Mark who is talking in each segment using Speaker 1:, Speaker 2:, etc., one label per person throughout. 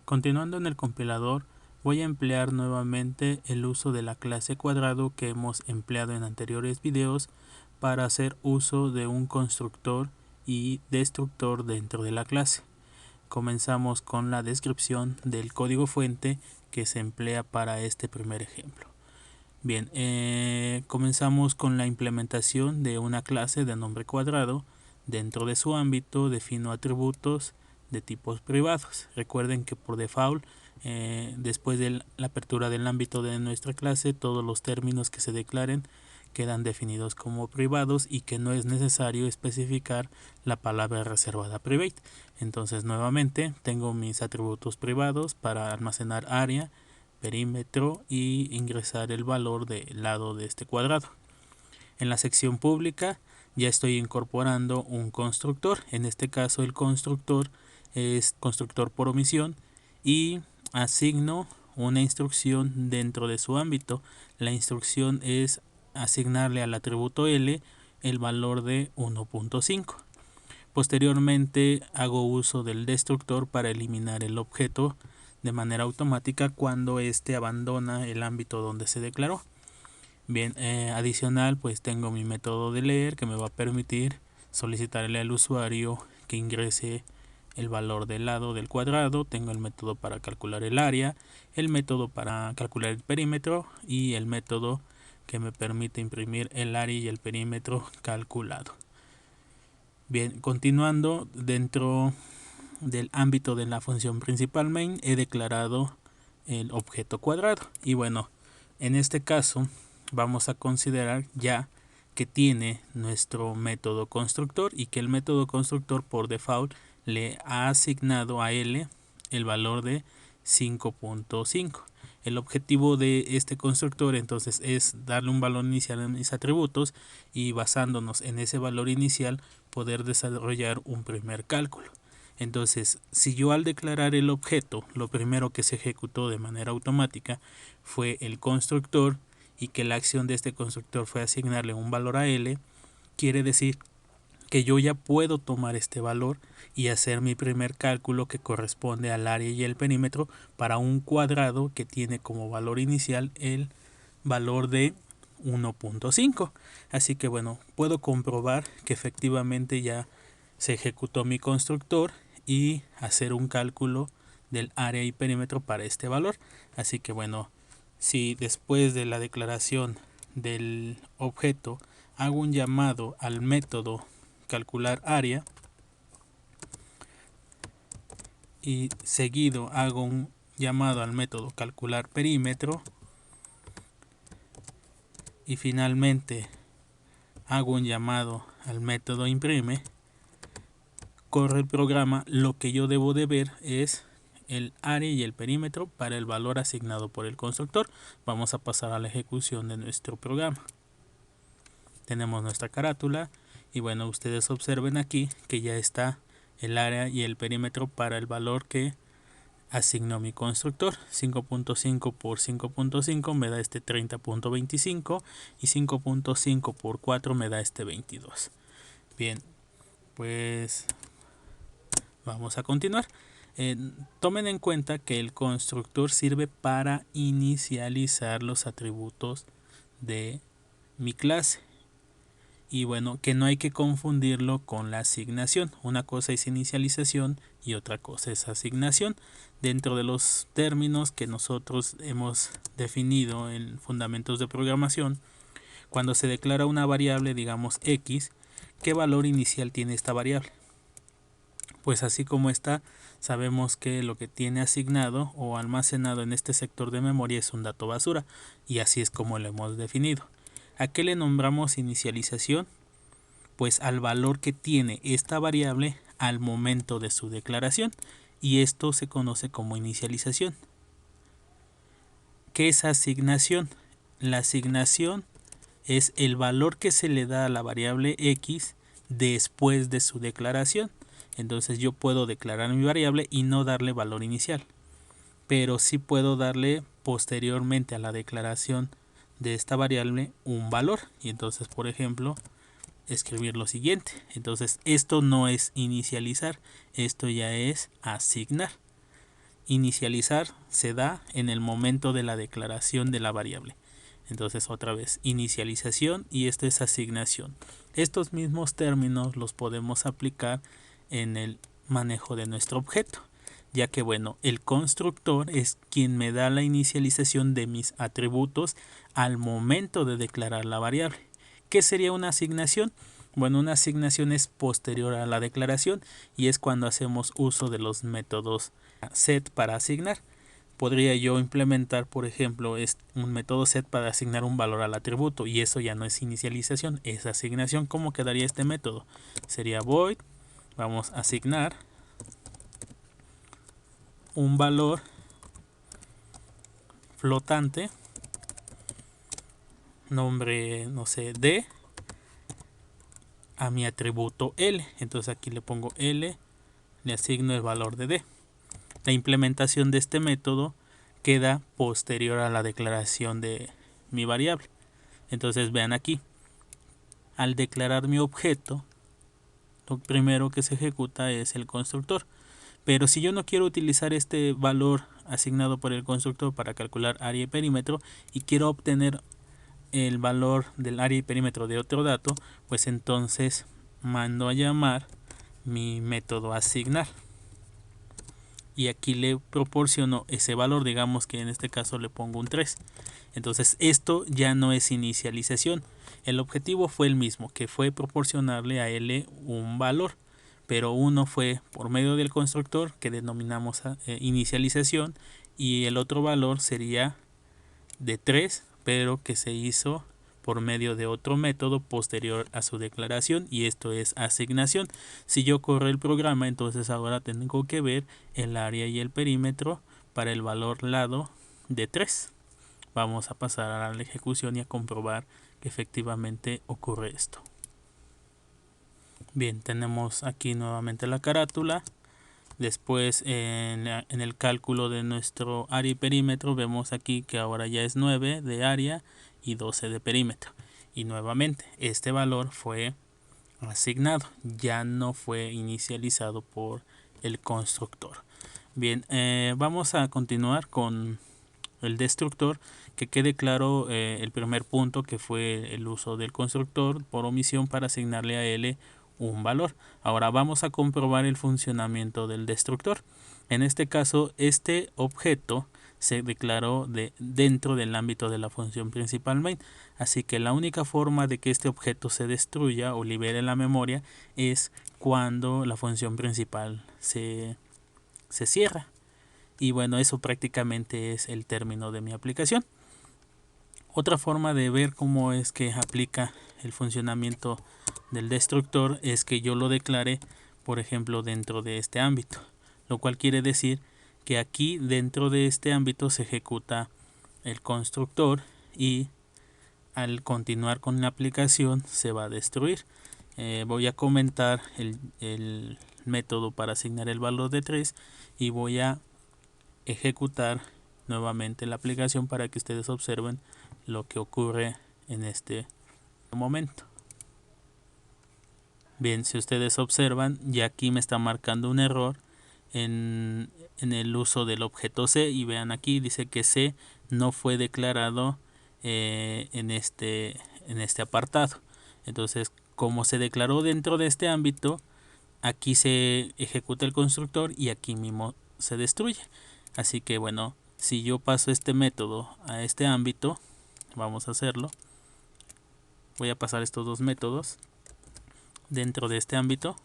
Speaker 1: Continuando en el compilador, voy a emplear nuevamente el uso de la clase cuadrado que hemos empleado en anteriores videos para hacer uso de un constructor y destructor dentro de la clase. Comenzamos con la descripción del código fuente que se emplea para este primer ejemplo. Bien, comenzamos con la implementación de una clase de nombre cuadrado. Dentro de su ámbito defino atributos de tipos privados. Recuerden que por default, después de la apertura del ámbito de nuestra clase, todos los términos que se declaren quedan definidos como privados y que no es necesario especificar la palabra reservada private. Entonces nuevamente tengo mis atributos privados para almacenar área, perímetro y ingresar el valor del lado de este cuadrado. En la sección pública ya estoy incorporando un constructor. En este caso el constructor es constructor por omisión y asigno una instrucción dentro de su ámbito. La instrucción es asignarle al atributo L el valor de 1.5. Posteriormente hago uso del destructor para eliminar el objeto de manera automática cuando éste abandona el ámbito donde se declaró. Bien, adicional pues tengo mi método de leer que me va a permitir solicitarle al usuario que ingrese el valor del lado del cuadrado. Tengo el método para calcular el área, el método para calcular el perímetro y el método que me permite imprimir el área y el perímetro calculado. Bien, continuando dentro del ámbito de la función principal main, he declarado el objeto cuadrado. Y bueno, en este caso vamos a considerar ya que tiene nuestro método constructor y que el método constructor por default le ha asignado a L el valor de 5.5. El objetivo de este constructor entonces es darle un valor inicial a mis atributos y basándonos en ese valor inicial poder desarrollar un primer cálculo. Entonces, si yo al declarar el objeto, lo primero que se ejecutó de manera automática fue el constructor y que la acción de este constructor fue asignarle un valor a L, quiere decir que yo ya puedo tomar este valor y hacer mi primer cálculo que corresponde al área y el perímetro para un cuadrado que tiene como valor inicial el valor de 1.5. Así que bueno, puedo comprobar que efectivamente ya se ejecutó mi constructor y hacer un cálculo del área y perímetro para este valor. Así que bueno, si después de la declaración del objeto hago un llamado al método calcular área y seguido hago un llamado al método calcular perímetro y finalmente hago un llamado al método imprime, corre el programa, lo que yo debo de ver es el área y el perímetro para el valor asignado por el constructor. Vamos a pasar a la ejecución de nuestro programa. Tenemos nuestra carátula y bueno, ustedes observen aquí que ya está el área y el perímetro para el valor que asignó mi constructor. 5.5 por 5.5 me da este 30.25 y 5.5 por 4 me da este 22. Bien, pues vamos a continuar. Tomen en cuenta que el constructor sirve para inicializar los atributos de mi clase. Y bueno, que no hay que confundirlo con la asignación. Una cosa es inicialización y otra cosa es asignación. Dentro de los términos que nosotros hemos definido en fundamentos de programación, cuando se declara una variable, digamos x, ¿qué valor inicial tiene esta variable? Pues así como está, sabemos que lo que tiene asignado o almacenado en este sector de memoria es un dato basura, y así es como lo hemos definido. ¿A qué le nombramos inicialización? Pues al valor que tiene esta variable al momento de su declaración, y esto se conoce como inicialización. ¿Qué es asignación? La asignación es el valor que se le da a la variable x después de su declaración. Entonces yo puedo declarar mi variable y no darle valor inicial, pero sí puedo darle posteriormente a la declaración de esta variable un valor, y entonces por ejemplo escribir lo siguiente. Entonces esto no es inicializar, esto ya es asignar. inicializar se da en el momento de la declaración de la variable. Entonces otra vez, inicialización y esto es asignación. Estos mismos términos los podemos aplicar en el manejo de nuestro objeto, ya que bueno, el constructor es quien me da la inicialización de mis atributos al momento de declarar la variable. ¿Qué sería una asignación? Bueno, una asignación es posterior a la declaración y es cuando hacemos uso de los métodos set para asignar. Podría yo implementar, por ejemplo, un método set para asignar un valor al atributo y eso ya no es inicialización, es asignación. ¿Cómo quedaría este método? Sería void, vamos a asignar un valor flotante, nombre, no sé, D, a mi atributo L. Entonces aquí le pongo L, le asigno el valor de D. La implementación de este método queda posterior a la declaración de mi variable. Entonces vean aquí, al declarar mi objeto, lo primero que se ejecuta es el constructor. Pero si yo no quiero utilizar este valor asignado por el constructor para calcular área y perímetro y quiero obtener el valor del área y perímetro de otro dato, pues entonces mando a llamar mi método asignar. Y aquí le proporciono ese valor, digamos que en este caso le pongo un 3. Entonces esto ya no es inicialización. El objetivo fue el mismo, que fue proporcionarle a L un valor, pero uno fue por medio del constructor que denominamos inicialización y el otro valor sería de 3, pero que se hizo por medio de otro método posterior a su declaración y esto es asignación. Si yo corro el programa, entonces ahora tengo que ver el área y el perímetro para el valor lado de 3. Vamos a pasar a la ejecución y a comprobar que efectivamente ocurre esto. Bien, tenemos aquí nuevamente la carátula. Después en el cálculo de nuestro área y perímetro vemos aquí que ahora ya es 9 de área y 12 de perímetro. Y nuevamente este valor fue asignado, ya no fue inicializado por el constructor. Bien, vamos a continuar con el destructor. Que quede claro el primer punto, que fue el uso del constructor por omisión para asignarle a L un valor. Ahora vamos a comprobar el funcionamiento del destructor. En este caso, este objeto se declaró dentro del ámbito de la función principal main, así que la única forma de que este objeto se destruya o libere la memoria es cuando la función principal se cierra. Y bueno, eso prácticamente es el término de mi aplicación. Otra forma de ver cómo es que aplica el funcionamiento del destructor es que yo lo declare, por ejemplo, dentro de este ámbito, lo cual quiere decir que aquí dentro de este ámbito se ejecuta el constructor y al continuar con la aplicación se va a destruir. Voy a comentar el método para asignar el valor de 3 y voy a ejecutar nuevamente la aplicación para que ustedes observen lo que ocurre en este momento. Bien, si ustedes observan, ya aquí me está marcando un error en el uso del objeto C y vean aquí dice que C no fue declarado en este apartado. Entonces, como se declaró dentro de este ámbito, aquí se ejecuta el constructor y aquí mismo se destruye. Así que bueno, si yo paso este método a este ámbito, vamos a hacerlo. Voy a pasar estos dos métodos dentro de este ámbito.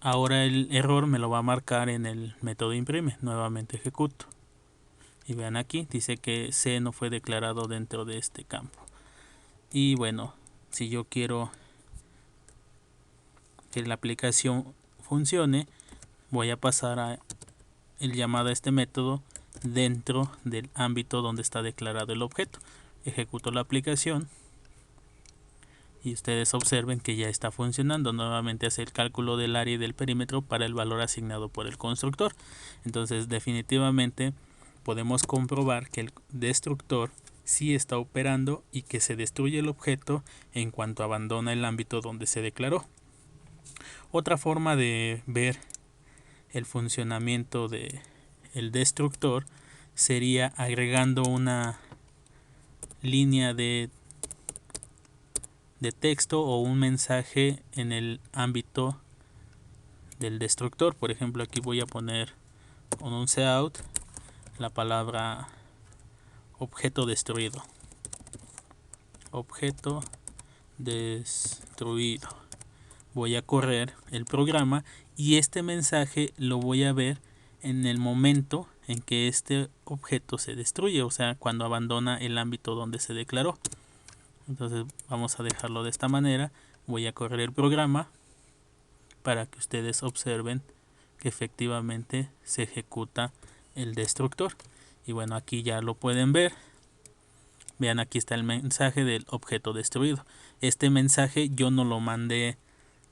Speaker 1: Ahora el error me lo va a marcar en el método imprime. Nuevamente ejecuto. Y vean aquí, dice que C no fue declarado dentro de este campo. Y bueno, si yo quiero que la aplicación funcione, voy a pasar a el llamado a este método dentro del ámbito donde está declarado el objeto. Ejecuto la aplicación y ustedes observen que ya está funcionando. Nuevamente hace el cálculo del área y del perímetro para el valor asignado por el constructor. Entonces definitivamente podemos comprobar que el destructor sí está operando y que se destruye el objeto en cuanto abandona el ámbito donde se declaró. Otra forma de ver el funcionamiento de el destructor sería agregando una línea de texto o un mensaje en el ámbito del destructor. Por ejemplo, aquí voy a poner con un cout la palabra objeto destruido. Objeto destruido. Voy a correr el programa y este mensaje lo voy a ver en el momento en que este objeto se destruye, o sea, cuando abandona el ámbito donde se declaró. Entonces vamos a dejarlo de esta manera. Voy a correr el programa para que ustedes observen que efectivamente se ejecuta el destructor. Y bueno, aquí ya lo pueden ver. Vean, aquí está el mensaje del objeto destruido. Este mensaje yo no lo mandé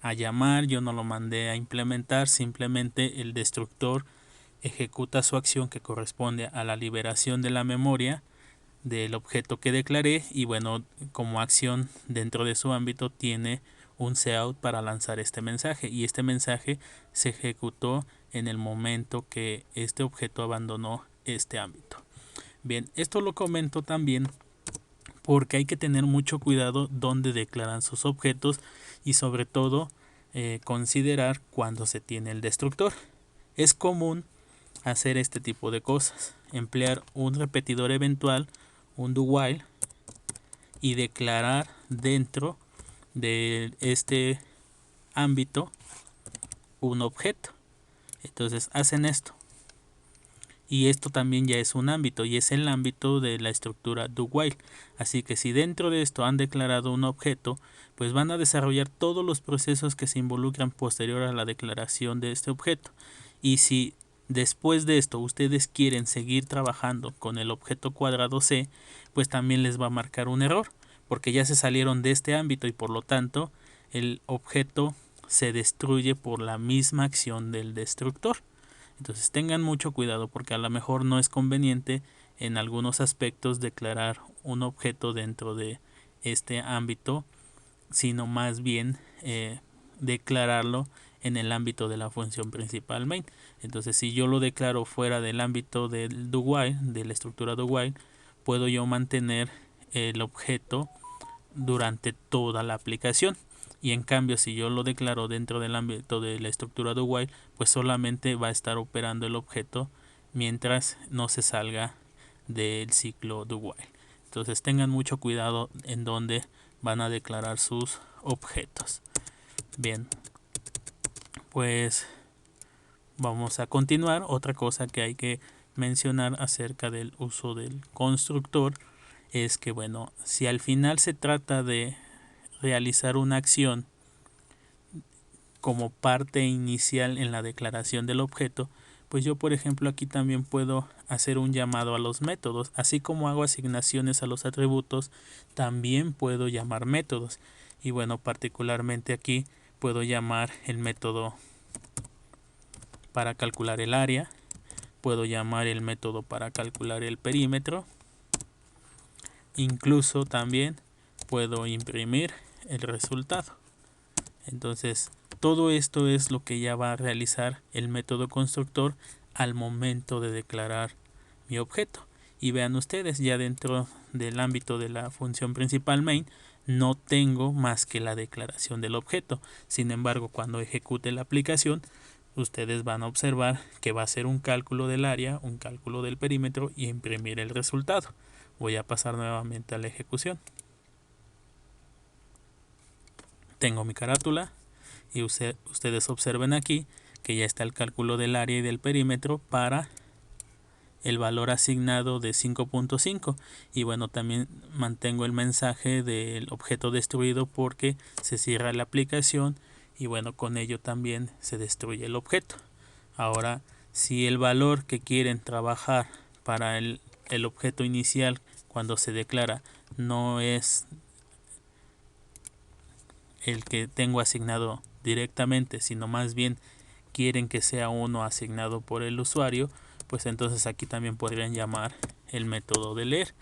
Speaker 1: a llamar, yo no lo mandé a implementar, simplemente el destructor ejecuta su acción que corresponde a la liberación de la memoria del objeto que declaré, y bueno, como acción dentro de su ámbito tiene un cout para lanzar este mensaje, y este mensaje se ejecutó en el momento que este objeto abandonó este ámbito. Bien, esto lo comento también porque hay que tener mucho cuidado donde declaran sus objetos y sobre todo considerar cuando se tiene el destructor. Es común hacer este tipo de cosas, emplear un repetidor eventual, un do while, y declarar dentro de este ámbito un objeto. Entonces hacen esto, y esto también ya es un ámbito, y es el ámbito de la estructura do while. Así que si dentro de esto han declarado un objeto, pues van a desarrollar todos los procesos que se involucran posterior a la declaración de este objeto. Y si después de esto ustedes quieren seguir trabajando con el objeto cuadrado C, pues también les va a marcar un error, porque ya se salieron de este ámbito y por lo tanto el objeto se destruye por la misma acción del destructor. Entonces tengan mucho cuidado, porque a lo mejor no es conveniente en algunos aspectos declarar un objeto dentro de este ámbito, sino más bien declararlo en el ámbito de la función principal main. Entonces si yo lo declaro fuera del ámbito del do while, de la estructura do while, puedo yo mantener el objeto durante toda la aplicación. Y en cambio, si yo lo declaro dentro del ámbito de la estructura do while, pues solamente va a estar operando el objeto mientras no se salga del ciclo do while. Entonces tengan mucho cuidado en dónde van a declarar sus objetos. Bien, pues vamos a continuar. Otra cosa que hay que mencionar acerca del uso del constructor es que, bueno, si al final se trata de realizar una acción como parte inicial en la declaración del objeto, pues yo, por ejemplo, aquí también puedo hacer un llamado a los métodos. Así como hago asignaciones a los atributos, también puedo llamar métodos. Y bueno, particularmente aquí puedo llamar el método para calcular el área, puedo llamar el método para calcular el perímetro, incluso también puedo imprimir el resultado. Entonces todo esto es lo que ya va a realizar el método constructor al momento de declarar mi objeto. Y vean ustedes, ya dentro del ámbito de la función principal main no tengo más que la declaración del objeto. Sin embargo, cuando ejecute la aplicación, ustedes van a observar que va a ser un cálculo del área, un cálculo del perímetro y imprimir el resultado. Voy a pasar nuevamente a la ejecución. Tengo mi carátula y ustedes observen aquí que ya está el cálculo del área y del perímetro para el valor asignado de 5.5. Y bueno, también mantengo el mensaje del objeto destruido porque se cierra la aplicación y bueno, con ello también se destruye el objeto. Ahora, si el valor que quieren trabajar para el objeto inicial cuando se declara no es el que tengo asignado directamente, sino más bien quieren que sea uno asignado por el usuario, pues entonces aquí también podrían llamar el método de leer.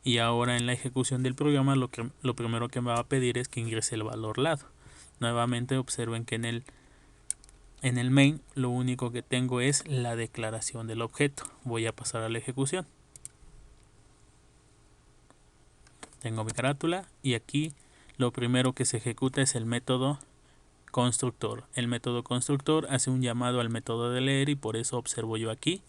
Speaker 1: Y ahora en la ejecución del programa lo primero que me va a pedir es que ingrese el valor lado. Nuevamente observen que en el En el main lo único que tengo es la declaración del objeto. Voy a pasar a la ejecución. Tengo mi carátula y aquí lo primero que se ejecuta es el método constructor. El método constructor hace un llamado al método de leer y por eso observo yo aquí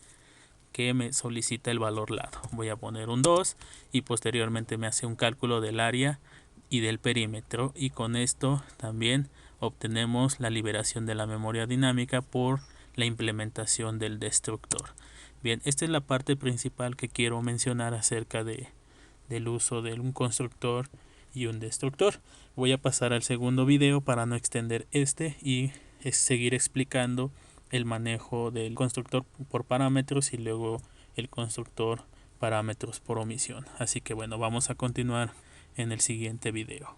Speaker 1: que me solicita el valor lado. Voy a poner un 2 y posteriormente me hace un cálculo del área y del perímetro, y con esto también obtenemos la liberación de la memoria dinámica por la implementación del destructor. Bien, esta es la parte principal que quiero mencionar acerca del uso de un constructor y un destructor. Voy a pasar al segundo video para no extender este y seguir explicando el manejo del constructor por parámetros y luego el constructor parámetros por omisión. Así que bueno, vamos a continuar en el siguiente video.